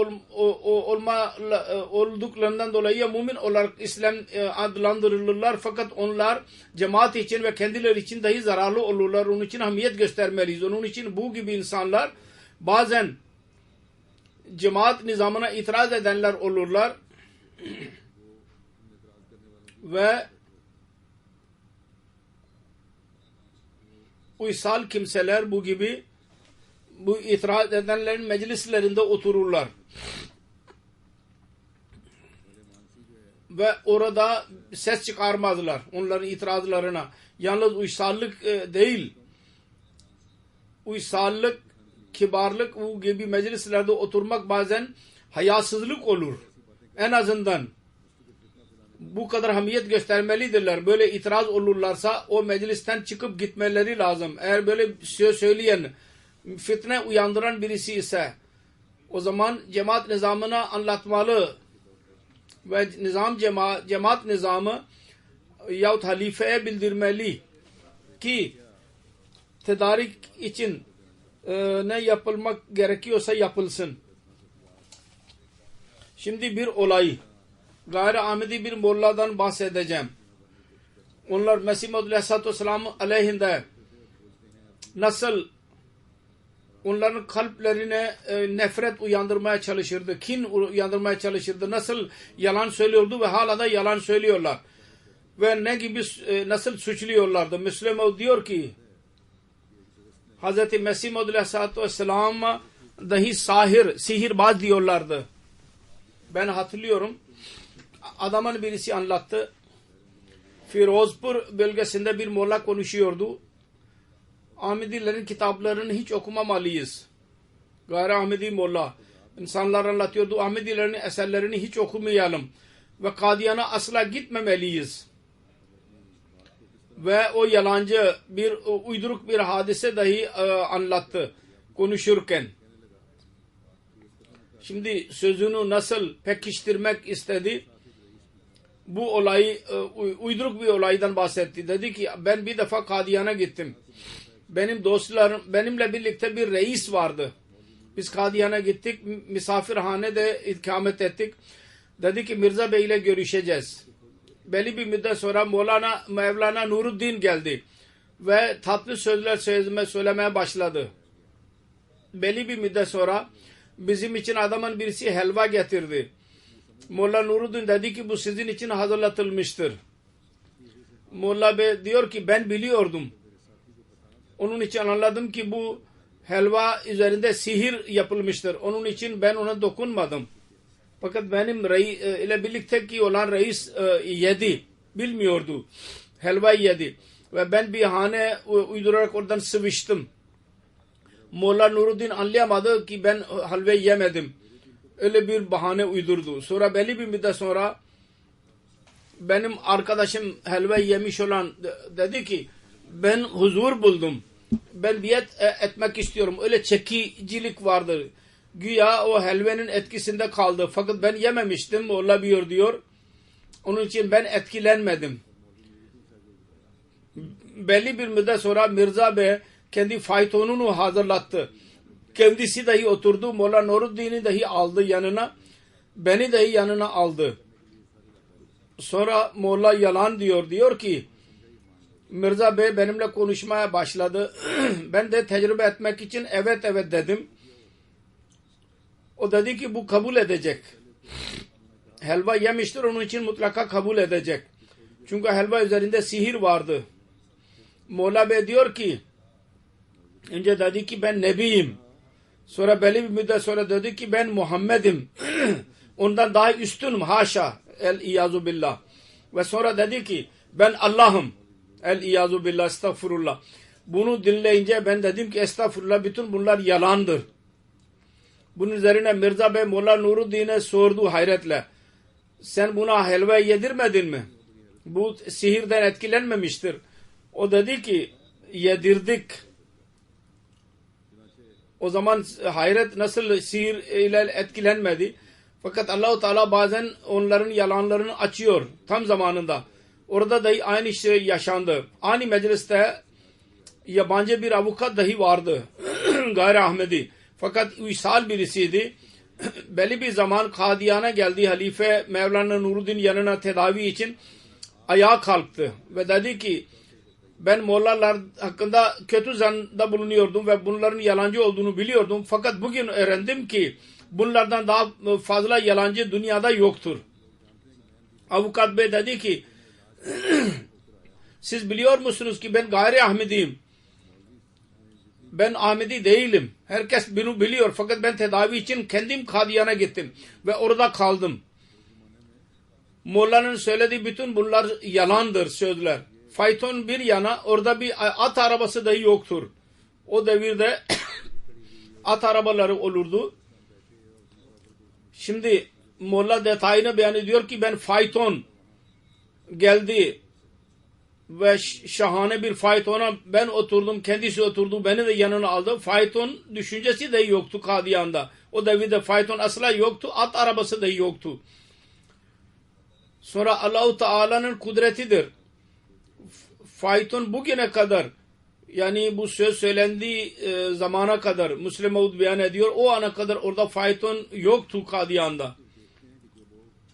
olduklarından dolayı mümin olarak İslam adlandırılırlar. Fakat onlar cemaat için ve kendileri için dahi zararlı olurlar. Onun için hamiyet göstermeliyiz. Onun için bu gibi insanlar bazen cemaat nizamına itiraz edenler olurlar. Ve uysal kimseler bu gibi bu itiraz edenlerin meclislerinde otururlar. ve orada ses çıkarmazlar onların itirazlarına. Yalnız uysallık değil. Uysallık, kibarlık bu gibi meclislerde oturmak bazen hayasızlık olur. En azından bu kadar hamiyet göstermelidirler. Böyle itiraz olurlarsa o meclisten çıkıp gitmeleri lazım. Eğer böyle söz söyleyen, fitne uyandıran birisi ise o zaman cemaat nizamına anlatmalı ve cemaat nizamı yahut halifeye bildirmeli ki tedarik için ne yapılmak gerekiyorsa yapılsın. Şimdi bir olay, gayri Ahmedi bir molladan bahsedeceğim. Onlar Mesih Maud Aleyhisselatü Vesselam aleyhinde nasıl onların kalplerine nefret uyandırmaya çalışırdı, kin uyandırmaya çalışırdı, nasıl yalan söylüyordu ve hala da yalan söylüyorlar. Ve ne gibi nasıl suçluyorlardı. Müslüman diyor ki Hz. Mesih Maud Aleyhisselatü Vesselam dahi sihirbaz diyorlardı. Ben hatırlıyorum. Adamın birisi anlattı. Firozpur bölgesinde bir molla konuşuyordu. Ahmedilerin kitaplarını hiç okumamalıyız. Gayri Ahmedi molla. İnsanlar anlatıyordu. Ahmedilerin eserlerini hiç okumayalım. Ve Kadiyan'a asla gitmemeliyiz. Ve o yalancı bir uyduruk bir hadise dahi anlattı konuşurken. Şimdi sözünü nasıl pekiştirmek istedi? Bu olayı uyduruk bir olaydan bahsetti. Dedi ki ben bir defa Kadiyan'a gittim. Benim dostlarım benimle birlikte bir reis vardı. Biz Kadiyan'a gittik. Misafirhanede ikamet ettik. Dedi ki Mirza Bey ile görüşeceğiz. Belli bir müddet sonra Mevlana Nuruddin geldi. Ve tatlı sözler söylemeye başladı. Belli bir müddet sonra bizim için adamın birisi helva getirdi. Molla Nuruddin dedi ki bu sizin için hazırlatılmıştır. Molla Bey diyor ki ben biliyordum. Onun için anladım ki bu helva üzerinde sihir yapılmıştır. Onun için ben ona dokunmadım. Fakat benim ile birlikte ki olan reis yedi. Bilmiyordu. Helvayı yedi. Ve ben bir hane uydurarak oradan sıvıştım. Molla Nuruddin anlayamadı ki ben halveyi yemedim. Öyle bir bahane uydurdu. Sonra belli bir müddet sonra benim arkadaşım helvayı yemiş olan dedi ki ben huzur buldum. Ben biat etmek istiyorum. Öyle çekicilik vardır. Güya o helvenin etkisinde kaldı. Fakat ben yememiştim. Olabiliyor diyor. Onun için ben etkilenmedim. Belli bir müddet sonra Mirza Bey kendi faytonunu hazırlattı. Kendisi dahi oturdu. Molla Nuruddin'i dahi aldı yanına. Beni dahi yanına aldı. Sonra Molla yalan diyor. Diyor ki Mirza Bey benimle konuşmaya başladı. Ben de tecrübe etmek için evet dedim. O dedi ki bu kabul edecek. Helva yemiştir onun için mutlaka kabul edecek. Çünkü helva üzerinde sihir vardı. Molla Bey diyor ki önce dedi ki ben nebiyim. Sonra belli bir müddet sonra dedi ki ben Muhammed'im. Ondan daha üstünüm haşa. El-İyazu billah. Ve sonra dedi ki ben Allah'ım. El-İyazu billah. Estağfurullah. Bunu dinleyince ben dedim ki estağfurullah bütün bunlar yalandır. Bunun üzerine Mirza Bey Molla Nuruddin'e sordu hayretle. Sen buna helva yedirmedin mi? Bu sihirden etkilenmemiştir. O dedi ki yedirdik. O zaman hayret nasıl sihir ile etkilenmedi. Fakat Allah-u Teala bazen onların yalanlarını açıyor tam zamanında. Orada dahi aynı şey yaşandı. Aynı mecliste yabancı bir avukat dahi vardı. Gayri Ahmedi. Fakat uysal birisiydi. Belli bir zaman Kadiyan'a geldi. Halife Mevlana Nuruddin yanına tedavi için ayağa kalktı. Ve dedi ki ben mollalar hakkında kötü zanda bulunuyordum ve bunların yalancı olduğunu biliyordum. Fakat bugün öğrendim ki bunlardan daha fazla yalancı dünyada yoktur. Avukat Bey dedi ki siz biliyor musunuz ki ben gayri Ahmediyim. Ben Ahmedi değilim. Herkes bunu biliyor. Fakat ben tedavi için kendim Kadiyan'a gittim. Ve orada kaldım. Molla'nın söylediği bütün bunlar yalandır sözler. Fayton bir yana, orada bir at arabası dahi yoktur. O devirde at arabaları olurdu. Şimdi Molla detayını beyan ediyor ki ben fayton geldi ve şahane bir faytona ben oturdum, kendisi oturdu, beni de yanına aldı. Fayton düşüncesi de yoktu Kadiyan'da. O devirde fayton asla yoktu, at arabası da yoktu. Sonra Allah-u Teala'nın kudretidir. Fayton bugüne kadar, yani bu söz söylendiği zamana kadar Müslim Maud beyan ediyor, o ana kadar orada fayton yoktu Kadiyan'da.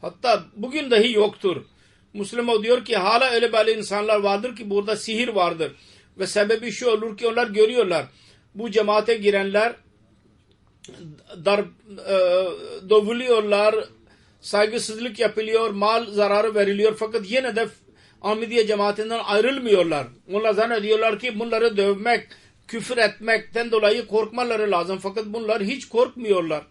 Hatta bugün dahi yoktur. Müslim Maud diyor ki hala öyle böyle insanlar vardır ki burada sihir vardır. Ve sebebi şu olur ki onlar görüyorlar. Bu cemaate girenler dövülüyorlar, saygısızlık yapılıyor, mal zararı veriliyor. Fakat yine de Ahmediye cemaatinden ayrılmıyorlar. Onlar zannediyorlar ki bunları dövmek, küfür etmekten dolayı korkmaları lazım. Fakat bunlar hiç korkmuyorlar.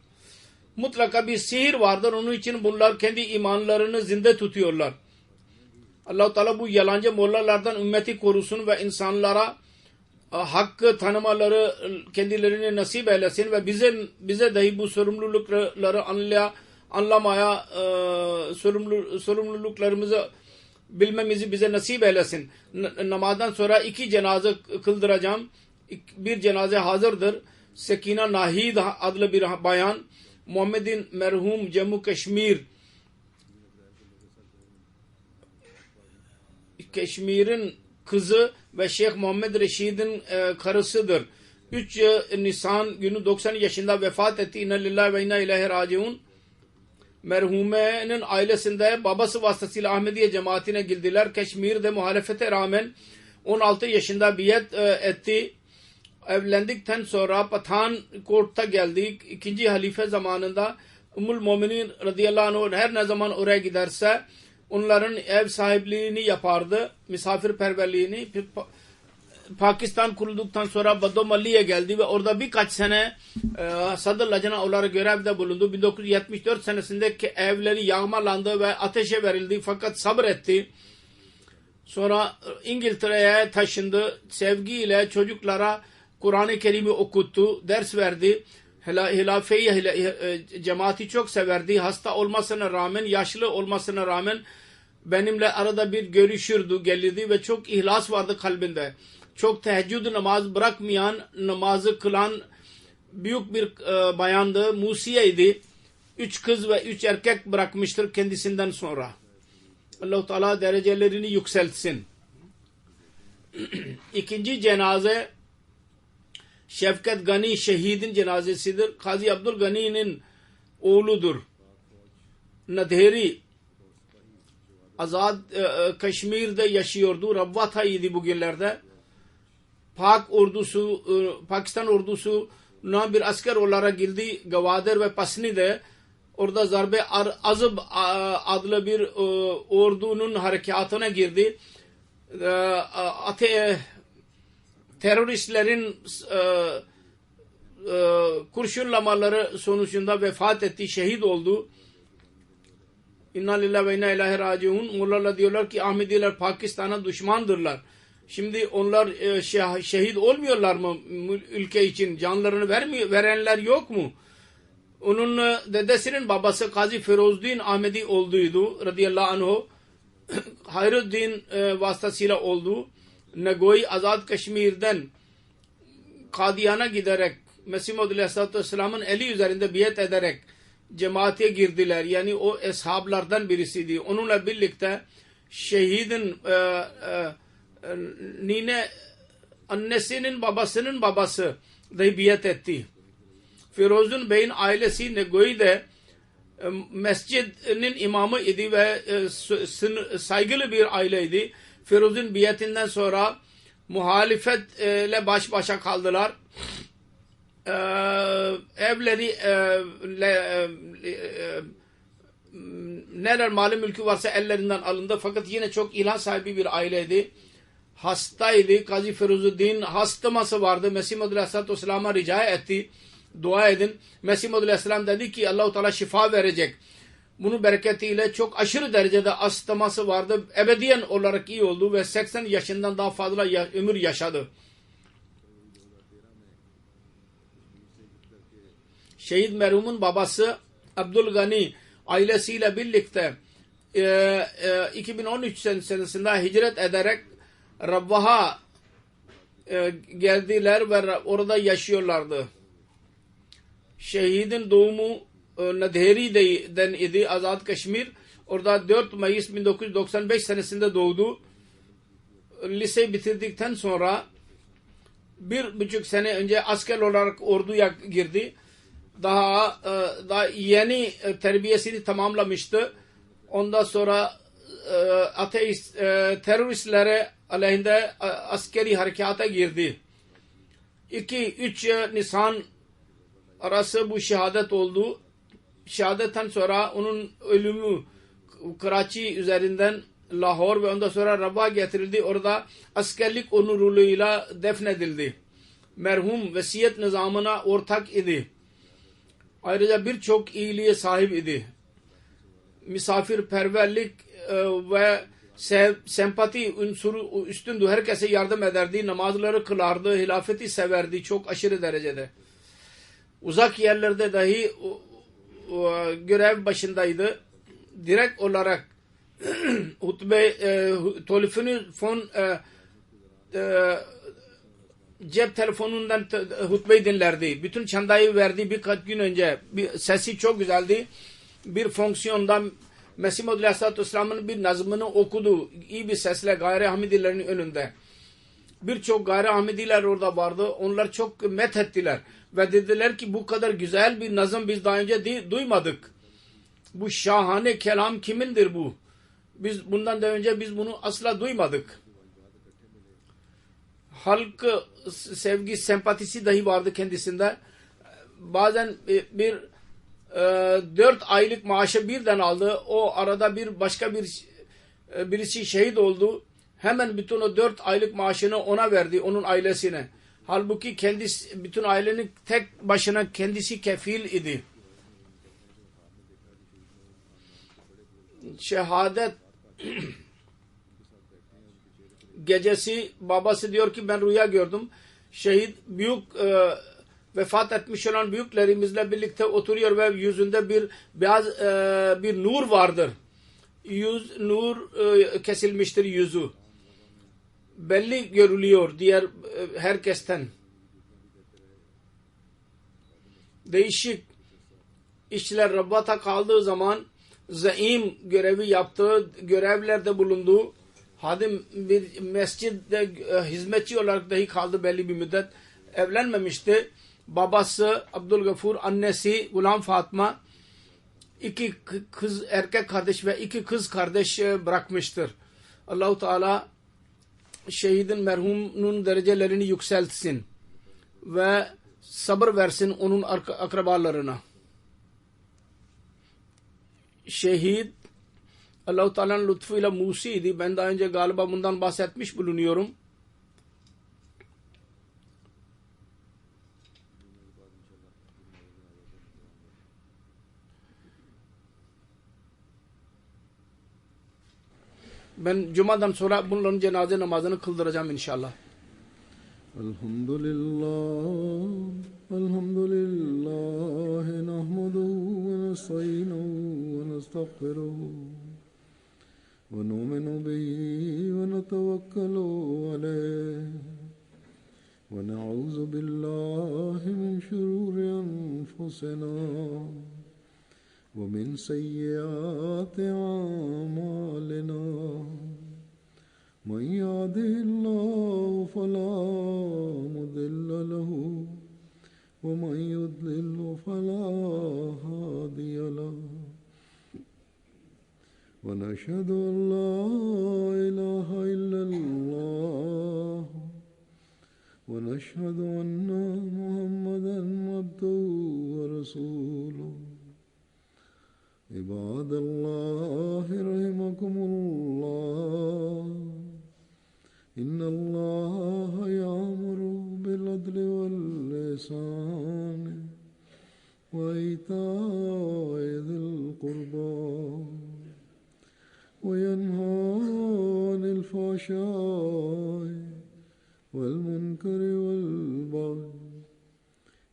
Mutlaka bir sihir vardır. Onun için bunlar kendi imanlarını zinde tutuyorlar. Allah-u Teala bu yalancı mollalardan ümmeti korusun ve insanlara hakkı tanımaları kendilerini nasip eylesin ve bize dahi bu sorumlulukları anlamaya, sorumluluklarımızı bilmemizi bize nasip eylesin. Namazdan sonra 2 cenaze kıldıracağım. Bir cenaze hazırdır. Sekina Nahid adlı bir bayan, Muhammed'in merhum Cemmu Keşmir'in kızı ve Şeyh Muhammed Reşid'in karısıdır. 3 Nisan günü 90 yaşında vefat etti. İnna lillahi ve inna ileyhi raciun. Merhumenin ailesinde babası vasıtasıyla Ahmediye cemaatine girdiler. Keşmir'de muhalefete rağmen 16 yaşında biat etti. Evlendikten sonra Pathankort'a geldi. 2. halife zamanında Ummul Muminin radıyallahu anh her ne zaman oraya giderse onların ev sahipliğini yapardı. Misafirperverliğini. Pakistan kurulduktan sonra Badomali'ye geldi ve orada birkaç sene Sadr Lacana olarak görevde bulundu. 1974 senesinde evleri yağmalandı ve ateşe verildi fakat sabretti. Sonra İngiltere'ye taşındı. Sevgiyle çocuklara Kur'an-ı Kerim'i okuttu, ders verdi. Hilafeyi cemaati çok severdi. Hasta olmasına rağmen, yaşlı olmasına rağmen benimle arada bir görüşürdü, gelirdi ve çok ihlas vardı kalbinde. Çok teheccüd namaz bırakmayan, namazı kılan büyük bir bayandı. Musiye'ydi. 3 kız ve 3 erkek bırakmıştır kendisinden sonra. Allah-u Teala derecelerini yükseltsin. 2. cenaze Şevket Gani şehidin cenazesidir. Kazi Abdülgani'nin oğludur. Nadheri Azad Kaşmir'de yaşıyordu. Rabvata'ydı bugünlerde. Pakistan ordusuna bir asker olarak girdi. Gavader ve Pasni'de. Orada Zarbe Azıb adlı bir ordunun harekatına girdi. Teröristlerin kurşunlamaları sonucunda vefat etti, şehit oldu. İnna lillahi ve inna ileyhi raciun. Mollalar diyorlar ki Ahmediler Pakistan'a düşmandırlar. Şimdi onlar şehit olmuyorlar mı ülke için? Canlarını verenler yok mu? Onun dedesinin babası Kazi Ferozdin Ahmedi olduydu radıyallahu anh. Hayruddin vasıtasıyla oldu. Negoy Azad Kaşmir'den Kadiyan'a giderek Mesih Maud Aleyhisselatü Vesselam'ın eli üzerinde biat ederek cemaate girdiler. Yani o eshablardan birisiydi. Onunla birlikte şehidin annesinin babasının babası da biat etti. Firozun Bey'in ailesi Negoy'de mescidinin imamı idi ve saygılı bir aileydi. Firozun biatinden sonra muhalefetle baş başa kaldılar. Evleri neler mali mülkü varsa ellerinden alındı. Fakat yine çok ilah sahibi bir aileydi. Hastaydı. Kazi Feruzuddin hastaması vardı. Mesih Maud Aleyhisselatü Vesselam'a rica etti. Dua edin. Mesih Maud Aleyhisselam dedi ki Allah-u Teala şifa verecek. Bunun bereketiyle çok aşırı derecede astması vardı. Ebediyen olarak iyi oldu ve 80 yaşından daha fazla ömür yaşadı. Şehit merhumun babası Abdülgani ailesiyle birlikte 2013 senesinde hicret ederek Rabbaha geldiler ve orada yaşıyorlardı. Şehidin doğumu Nadheri'den idi, Azad Kaşmir. Orada 4 Mayıs 1995 senesinde doğdu. Liseyi bitirdikten sonra 1,5 sene önce asker olarak orduya girdi. Daha yeni terbiyesini tamamlamıştı. Ondan sonra ateist teröristlere aleyhinde askeri harekata girdi. 2-3 Nisan arası bu şehadet oldu. Şehadetten sonra onun ölümü Karachi üzerinden Lahore ve ondan sonra Rab'a getirildi. Orada askerlik onuruyla defnedildi. Merhum vesiyet nizamına ortak idi. Ayrıca birçok iyiliğe sahip idi. Misafirperverlik ve sempati unsuru üstündü. Herkese yardım ederdi. Namazları kılardı. Hilafeti severdi. Çok aşırı derecede. Uzak yerlerde dahi görev başındaydı. Direkt olarak hutbe telefonu cep telefonundan hutbeyi dinlerdi. Bütün çandayı verdi birkaç gün önce. Sesi çok güzeldi. Bir fonksiyondan Mesih Maud Aleyhisselatü Vesselam'ın bir nazmını okudu. İyi bir sesle Gayri Hamidilerin önünde. Birçok Gayri Hamidiler orada vardı. Onlar çok methettiler. Ve dediler ki bu kadar güzel bir nazım biz daha önce duymadık. Bu şahane kelam kimindir bu? Biz bundan da önce biz bunu asla duymadık. Halk sevgi, sempatisi dahi vardı kendisinde. Bazen 4 aylık maaşı birden aldı. O arada birisi şehit oldu. Hemen bütün o 4 aylık maaşını ona verdi, onun ailesine. Halbuki kendisi, bütün ailenin tek başına kendisi kefil idi. Şehadet gecesi babası diyor ki ben rüya gördüm. Şehit büyük vefat etmiş olan büyüklerimizle birlikte oturuyor ve yüzünde bir beyaz bir nur vardır. Nur kesilmiştir yüzü. Belli görülüyor diğer herkesten. Değişik işler Rabbat'a kaldığı zaman zaim görevi yaptığı, görevlerde bulunduğu hadim bir mescidde hizmetçi olarak dahi kaldı belli bir müddet. Evlenmemişti. Babası Abdülgafur, annesi Gulam Fatma, 2 kız erkek kardeş ve 2 kız kardeş bırakmıştır. Allah-u Teala şehidin merhumunun derecelerini yükseltsin ve sabır versin onun akrabalarına. Şehit Allah-u Teala'nın lütfuyla Musi'ydi. Ben daha önce galiba bundan bahsetmiş bulunuyorum. Ben Cuma'dan sonra bunların cenaze namazını kıldıracağım inşallah. Elhamdülillah nahmaduhu ve nesta'inuhu ve nestağfiruhu ve nu'minu bihi ve netevekkalu aleyh ve na'udzu billahi min şururi enfusina ve min seyyiati a'malina. من يهده الله فلا مضل له ومن يضلل فلا هادي له ونشهد أن لا إله إلا الله ونشهد أن محمدا عبده ورسوله عباد الله رحمكم الله إن الله يأمر بالعدل والإحسان وإيتاء ذي القربى الفحشاء والمنكر والبغي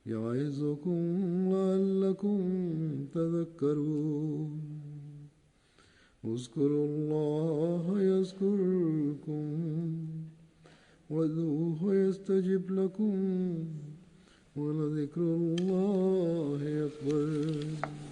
يعظكم لعلكم تذكرون اذكروا الله يذكركم وادعوه يستجب لكم ولذكر الله أكبر